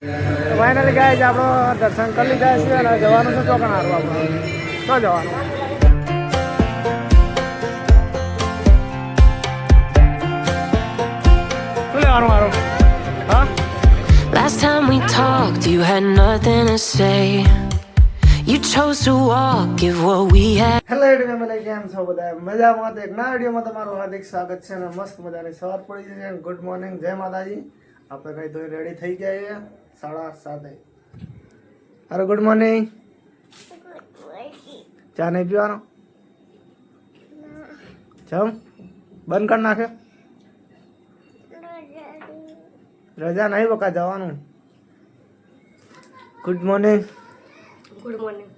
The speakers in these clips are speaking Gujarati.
ફાઇનલી ગાઈઝ આપણો દર્શન કરી લીધા છે અને જવાનું છે ચોકણ હારું આપણે તો જવાનું શું લેવાનું મારું હા Last time we talked, you had nothing to say. You chose to walk, give what we had. Hello family, કેમ છો બધા? મજામાં? તો એક નવા વિડીયોમાં તમારું હાર્દિક સ્વાગત છે અને મસ્ત મજાની સવાર પડી છે. ગુડ મોર્નિંગ, જય માતાજી. આપણે કઈ ધોઈ રેડી થઈ ગયા 7:30. અરે ગુડ મોર્નિંગ. ચા નહીં પીવાનો? જમ બંધ કરી નાખ્યો? રજા નહીં બકા, જવાનું. Good morning. Good morning.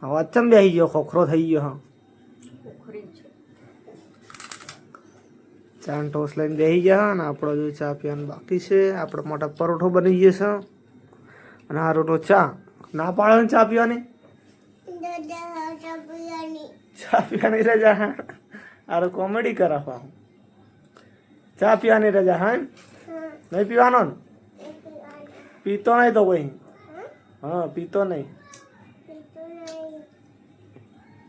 અવાજ ચમ બેસી ગયો, ખોખરો થઈ ગયો. હા, ચા ટોસ લઈને બેસી ગયા અને આપણો જો ચા પીવાનું બાકી છે. આપણે મોટા પરોઠો બની ગયો છે અને આ રોટો ચા ના પાડો ને ચા પીવાની. ચા પીવાની રજા. હા, આરો કોમેડી કરાવવા. ચા પીવાની રજા. હા, નહીં પીવાનો ને? પીતો નહીં તો કોઈ? હા, પીતો નહીં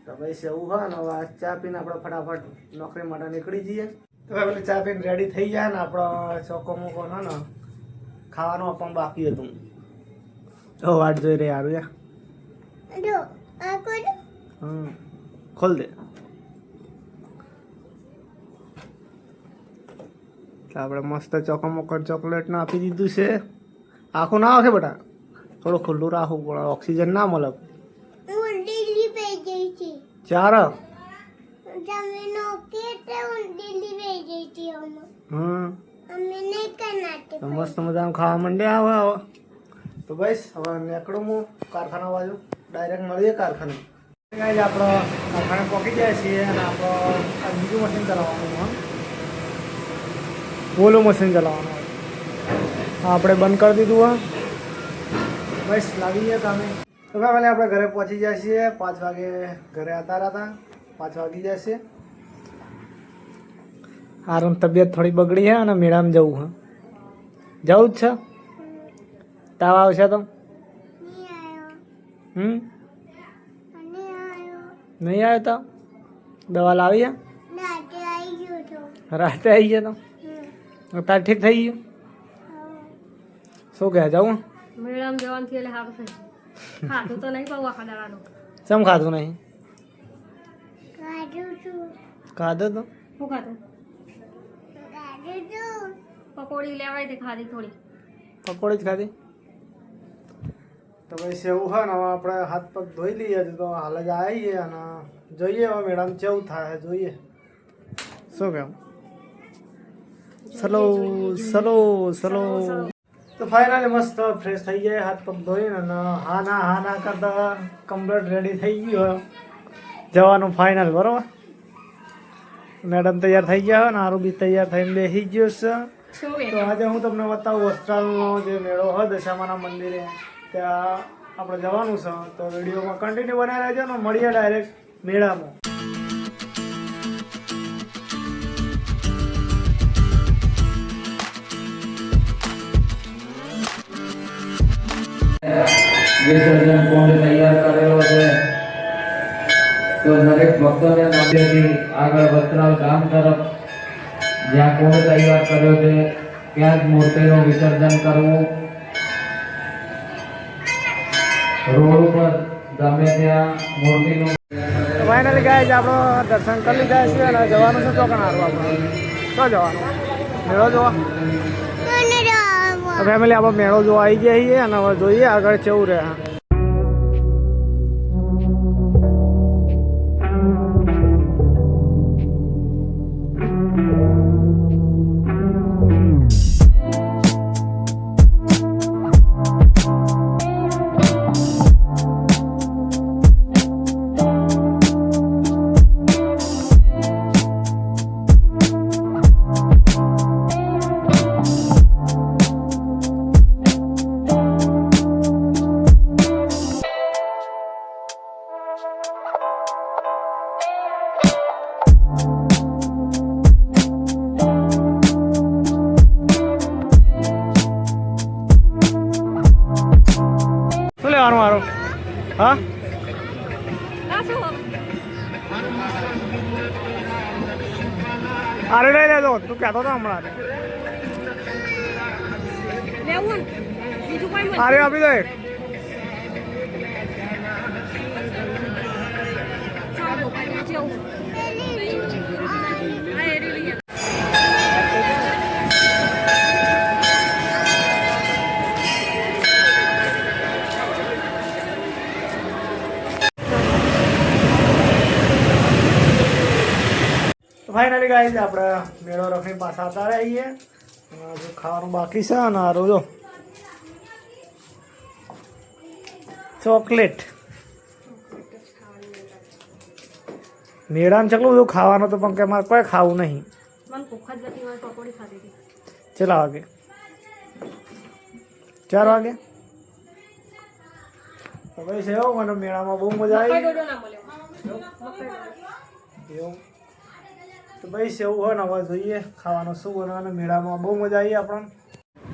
તો ભાઈ એવું હોય ને. હવે ચા પીને આપણે ફટાફટ નોકરી માટે નીકળી જઈએ. તો પેલી ચા પીને રેડી થઈ જાય ને આપણો ચોખ્ખો મૂકો ને ખાવાનું પણ બાકી હતું. તો વાટ જોઈ રહી સારું યાર. હા, ખોલ દે. આપણે મસ્ત ચોખ્ખો મોકર ચોકલેટ ને આપી દીધું છે. આખું ના આવે બેટા, થોડું ખુલ્લું રાખવું પડે, ઓક્સિજન ના મળે. ચાર મસ્ત મજાનું ખાવા માંડ્યા. હવે તો બસ હવે નીકળું હું કારખાના બાજુ. ડાયરેક્ટ મળીએ કારખાને. આપણો કારખાને પહોંચી જાય છીએ અને આપણો બીજું મશીન ચલાવવાનું હોય. ઓલું મશીન ચલાવવાનું હોય. આપણે બંધ કરી દીધું હોય. બસ લાગી ગયા કામે. તો ભાઈ આપણે ઘરે પહોંચી જાય છીએ. 5 વાગે ઘરે આવતા હતા. 5 વાગી જશે. હારું તબિયત થોડી બગડી છે અને મેળામાં જવું હે. જવું જ છે? તાવ આવશે તો? નહીં આવ્યો તો દવા લાવી? રાતે આવી ગયા તો તાર ઠીક થઈ ગયું? શું કહે, જવું? મેડમ જવાનું થી એટલે સારું થઈ. ખાધું તો નહીં પાવું આખા દાડાનું. ચમ ખાધું નહીં? ખાધું તો શું ખાધું? પકોડી લેવાય તે ખાધી થોડી. પકોડી જ ખાધી? તો ભાઈ સેવું હોય ને હવે આપણે હાથ પગ ધોઈ લઈએ તો હાલ જ આવીએ અને જોઈએ હવે મેડમ કેવું થાય જોઈએ. શું કેમ? Slow slow slow. તો ફાઇનલી મસ્ત ફ્રેશ થઈ જાય, હાથ પગ ધોઈને અને હા ના કરતા કમ્પ્લીટ રેડી થઈ ગયું જવાનું ફાઇનલ. બરાબર, મેડમ તૈયાર થઈ ગયા હોય ને હારું બી તૈયાર થઈને બેસી ગયો છે. તો આજે હું તમને બતાવું વસ્ત્રાલનો જે મેળો હોય દશામાના મંદિરે, ત્યાં આપણે જવાનું છે. તો વિડીયોમાં કન્ટિન્યુ બનાવી રહેજો ને મળીએ ડાયરેક્ટ મેળામાં. વિસર્જન કુંડ તૈયાર કરેલો છે. તો દરેક ભક્તોને મંદિરથી આગળ વસ્ત્રાલ ગામ તરફ જ્યાં કુંડ તૈયાર કર્યો છે ત્યાં જ મૂર્તિનું વિસર્જન કરવું. રોડ ઉપર ગમે ત્યાં મૂર્તિનું. ફાઇનલી ગાઈઝ આપણો દર્શન કરી લીધા છે અને જવાનું છે ચોકણ હારું. આપણે તો જવાનું મેળો જોવા. ફેમિલી આપણે મેળો જોવા આવી ગયા છીએ અને હવે જોઈએ આગળ કેવું રહે. હા ના શું અરે લઈ લેજો તું કહેતો હતો હમણાં લેવું ને બીજું કોઈ મળશે અરે આપી દે ચાલો ભાઈ જેવું હા એ લઈ ફાઇનલી ગાઈઝ આપણે મેળો રખડી પાછા આવતા રહીએ અને હજુ ખાવાનું બાકી છે અને આ રોજો ચોકલેટ મેળામાં ચકલું બધું ખાવાનું તો પણ કે મારે કોઈ ખાવું નહીં મને ભૂખ જ નથી હોય પકોડી ખાધી હતી કેટલા વાગે 4 વાગે તો ભાઈ છે એવું મને મેળામાં બહુ મજા મકાઈ આવી ડોડો ના મળ્યો મકાઈ ડોડો એવું તો ભાઈ સેવું હોય ને હવે જોઈએ ખાવાનું શું બનાવવાનું મેળામાં બહુ મજા આવી આપણને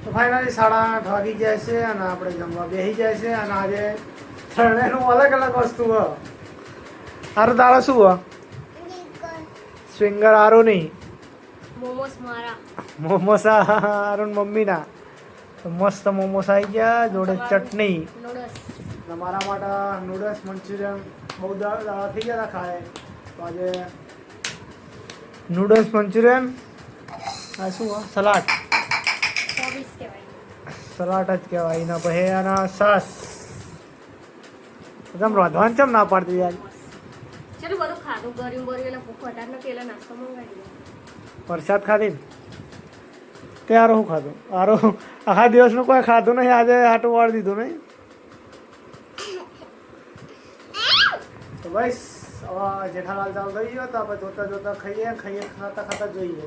તો ફાઇનલી 8:30 વાગી જાય છે અને આપણે જમવા બેસી જાય છે અને આજે ત્રણેયનું અલગ અલગ વસ્તુ હોય સારું તારા શું હોય સ્વિંગર સારું નહીં મોમોસ મારા મોમોસ હારું મમ્મીના તો મસ્ત મોમોસ આવી ગયા જોડે ચટણી નૂડલ્સ અને મારા માટે નૂડલ્સ મંચુરિયન બહુ દાડા થઈ ગયા હતા ખાય તો આજે નૂડલ્સ મંચુરિયન આ શું સલાડ ચોવીસ કહેવાય સલાડ જ કહેવાય એના પછી આના સાસ તમે રાંધવાનું ચમ ના પાડતી યાર ચાલો બધું ખાધું ગર્યું બર્યું એટલે ભૂખ વધારે નથી એટલે નાસ્તો મંગાવી દીધો પ્રસાદ ખાધી ને તે આરો શું ખાધું આરો આખા દિવસનું કોઈ ખાધું નહીં આજે હાટું વાળી દીધું નહીં તો બસ હવે જેઠાલાલ ચાલુ થઈ ગયો તો આપણે જોતા જોતા ખાતા ખાતા જોઈએ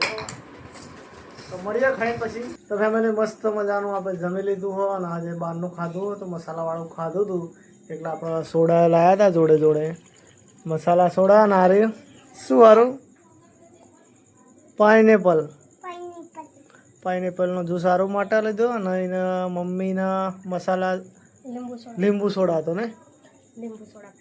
તો મળીએ ખાઈ પછી તો ફેમિલી મસ્ત મજાનું આપણે જમી લીધું હોય અને આજે બહારનું ખાધું હોય તો મસાલાવાળું ખાધું હતું એટલે આપણે સોડા લાવ્યા હતા જોડે જોડે મસાલા સોડા ને આરે શું સારું પાઇનેપલનો જ્યુસ સારું માટે લીધો અને એના મમ્મીના મસાલા લીંબુ સોડા હતો ને લીંબુ સોડા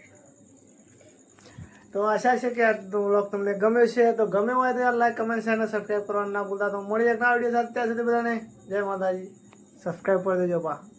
તો આશા છે કે આજનો વ્લોગ તમને ગમ્યો છે તો ગમે હોય તો યાર લાઈક કમેન્ટ શેર અને સબસ્ક્રાઈબ કરવાનું ના ભૂલતા તો મળીએ એક નવા વિડીયો સાથે ત્યાં સુધી બધાને જય માતાજી સબસ્ક્રાઈબ કરી દેજો પા